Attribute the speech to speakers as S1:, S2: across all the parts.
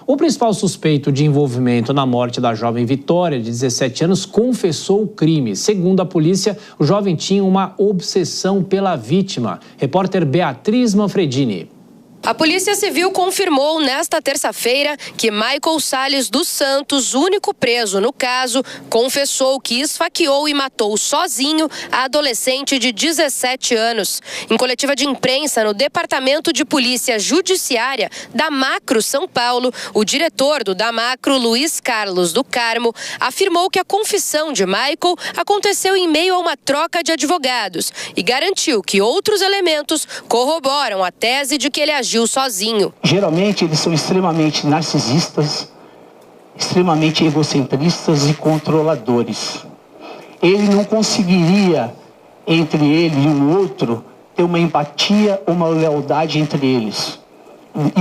S1: O principal suspeito de envolvimento na morte da jovem Vitória, de 17 anos, confessou o crime. Segundo a polícia, o jovem tinha uma obsessão pela vítima. Repórter Beatriz Manfredini.
S2: A Polícia Civil confirmou nesta terça-feira que Michael Salles dos Santos, único preso no caso, confessou que esfaqueou e matou sozinho a adolescente de 17 anos. Em coletiva de imprensa no Departamento de Polícia Judiciária da Macro São Paulo, o diretor do Damacro, Luiz Carlos do Carmo, afirmou que a confissão de Michael aconteceu em meio a uma troca de advogados e garantiu que outros elementos corroboram a tese de que ele agiu sozinho.
S3: Geralmente eles são extremamente narcisistas, extremamente egocentristas e controladores. Ele não conseguiria, entre ele e o outro, ter uma empatia ou uma lealdade entre eles.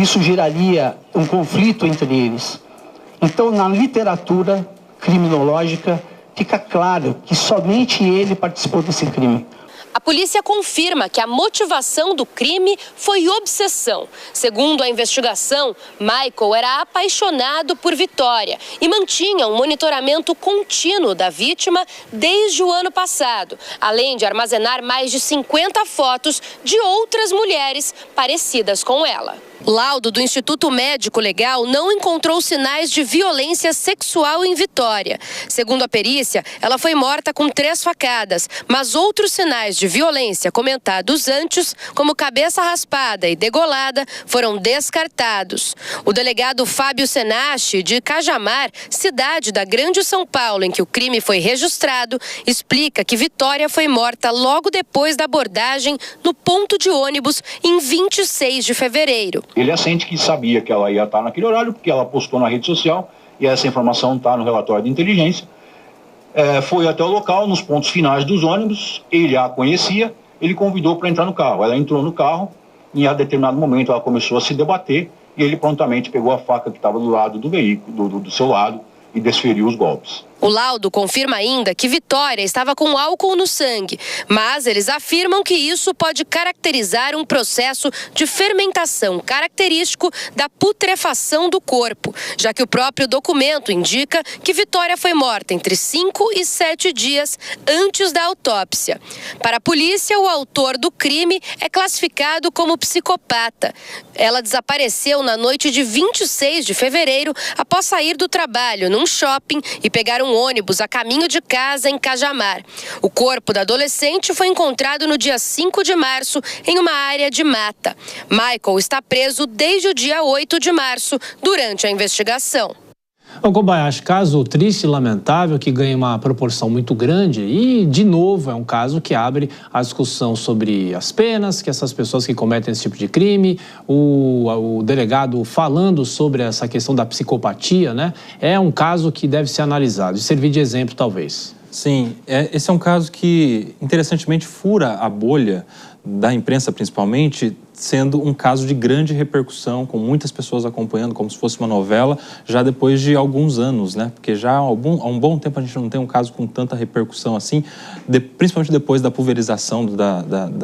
S3: Isso geraria um conflito entre eles. Então, na literatura criminológica, fica claro que somente ele participou desse crime.
S2: A polícia confirma que a motivação do crime foi obsessão. Segundo a investigação, Michael era apaixonado por Vitória e mantinha um monitoramento contínuo da vítima desde o ano passado, além de armazenar mais de 50 fotos de outras mulheres parecidas com ela. O laudo do Instituto Médico Legal não encontrou sinais de violência sexual em Vitória. Segundo a perícia, ela foi morta com 3 facadas, mas outros sinais de violência comentados antes, como cabeça raspada e degolada, foram descartados. O delegado Fábio Senache, de Cajamar, cidade da Grande São Paulo, em que o crime foi registrado, explica que Vitória foi morta logo depois da abordagem no ponto de ônibus em 26 de fevereiro.
S4: Ele assente que sabia que ela ia estar naquele horário, porque ela postou na rede social, e essa informação está no relatório de inteligência. Foi até o local, nos pontos finais dos ônibus, ele a conhecia, ele convidou para entrar no carro. Ela entrou no carro, e a determinado momento ela começou a se debater, e ele prontamente pegou a faca que estava do lado do veículo, do seu lado, e desferiu os golpes.
S2: O laudo confirma ainda que Vitória estava com álcool no sangue, mas eles afirmam que isso pode caracterizar um processo de fermentação característico da putrefação do corpo, já que o próprio documento indica que Vitória foi morta entre 5 e 7 dias antes da autópsia. Para a polícia, o autor do crime é classificado como psicopata. Ela desapareceu na noite de 26 de fevereiro após sair do trabalho num shopping e pegar um ônibus a caminho de casa em Cajamar. O corpo da adolescente foi encontrado no dia 5 de março em uma área de mata. Michael está preso desde o dia 8 de março durante a investigação.
S1: O Kobayashi, caso triste e lamentável que ganha uma proporção muito grande e, de novo, é um caso que abre a discussão sobre as penas que essas pessoas que cometem esse tipo de crime, o delegado falando sobre essa questão da psicopatia, né? É um caso que deve ser analisado e servir de exemplo, talvez.
S5: Sim, esse é um caso que, interessantemente, fura a bolha da imprensa, principalmente, sendo um caso de grande repercussão, com muitas pessoas acompanhando como se fosse uma novela, já depois de alguns anos, né? Porque já há um bom tempo a gente não tem um caso com tanta repercussão assim, principalmente depois da pulverização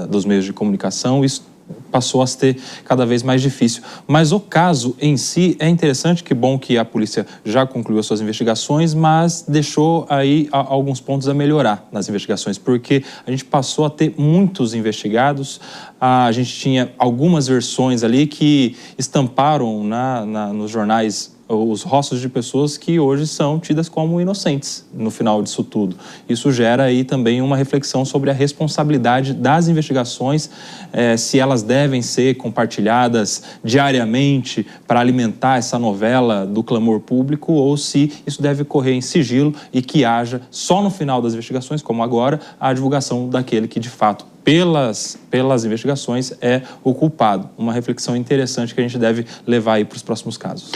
S5: dos meios de comunicação. Isso passou a ser cada vez mais difícil. Mas o caso em si é interessante, que bom que a polícia já concluiu as suas investigações, mas deixou aí alguns pontos a melhorar nas investigações, porque a gente passou a ter muitos investigados, a gente tinha algumas versões ali que estamparam nos jornais os rostos de pessoas que hoje são tidas como inocentes no final disso tudo. Isso gera aí também uma reflexão sobre a responsabilidade das investigações, se elas devem ser compartilhadas diariamente para alimentar essa novela do clamor público ou se isso deve correr em sigilo e que haja só no final das investigações, como agora, a divulgação daquele que de fato pelas investigações é o culpado. Uma reflexão interessante que a gente deve levar aí para os próximos casos.